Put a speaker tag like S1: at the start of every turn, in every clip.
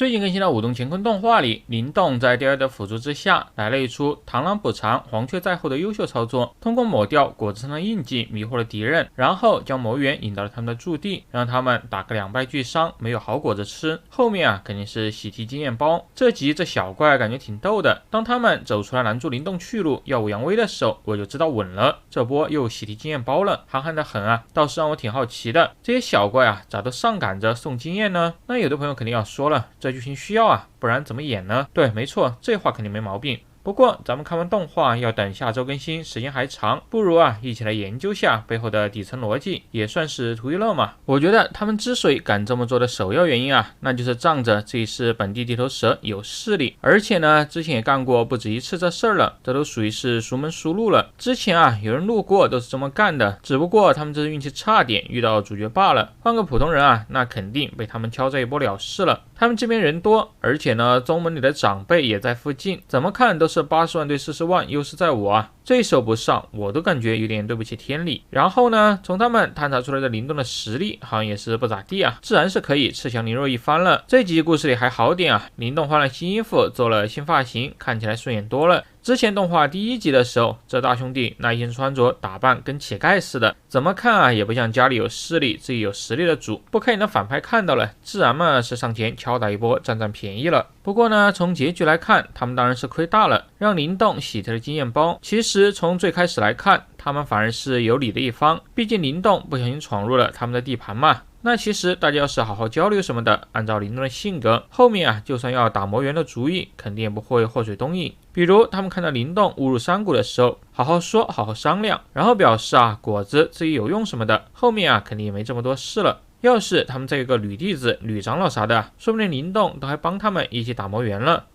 S1: 最近更新的舞动乾坤动画里，灵动在第二的辅助之下，来了一出螳螂捕蝉，黄雀在后的优秀操作。通过抹掉果子上的印记，迷惑了敌人，然后将魔猿引到了他们的驻地，让他们打个2败俱伤，没有好果子吃。后面肯定是喜提经验包。这集这小怪感觉挺逗的，当他们走出来拦住灵动去路，耀武扬威的时候，我就知道稳了。这波又喜提经验包了，憨憨的很啊，倒是让我挺好奇的，这些小怪咋都上赶着送经验呢？那有的朋友肯定要说了，这剧情需要啊，不然怎么演呢？对，没错，这话肯定没毛病。不过咱们看完动画要等下周更新，时间还长，不如一起来研究下背后的底层逻辑，也算是图一乐嘛。我觉得他们之所以敢这么做的首要原因那就是仗着自己是本地地头蛇，有势力，而且呢之前也干过不止一次这事儿了，这都属于是熟门熟路了。之前有人路过都是这么干的，只不过他们这是运气差点遇到主角罢了，换个普通人那肯定被他们敲这一波了事了。他们这边人多，而且呢宗门里的长辈也在附近，怎么看都是80万对40万，优势在我这一手不上，我都感觉有点对不起天理。然后呢，从他们探查出来的灵动的实力好像也是不咋地自然是可以吃香凌肉一番了。这集故事里还好点灵动换了新衣服，做了新发型，看起来顺眼多了。之前动画第1集的时候，这大兄弟那一身穿着打扮跟乞丐似的，怎么看也不像家里有势力自己有实力的主。不开眼的反派看到了，自然嘛是上前敲打一波，占占便宜了。不过呢，从结局来看，他们当然是亏大了，让灵动喜提了经验包。其实从最开始来看，他们反而是有理的一方，毕竟灵动不小心闯入了他们的地盘嘛。那其实大家要是好好交流什么的，按照灵动的性格，后面就算要打魔猿的主意，肯定也不会祸水东引。比如他们看到灵动误入山谷的时候，好好说，好好商量，然后表示果子自己有用什么的，后面肯定也没这么多事了。要是他们再有个女弟子、女长老啥的，说不定灵动都还帮他们一起打魔猿了。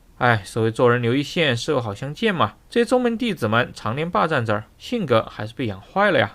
S1: 所谓做人留一线，事后好相见嘛。这些宗门弟子们常年霸占这儿，性格还是被养坏了呀。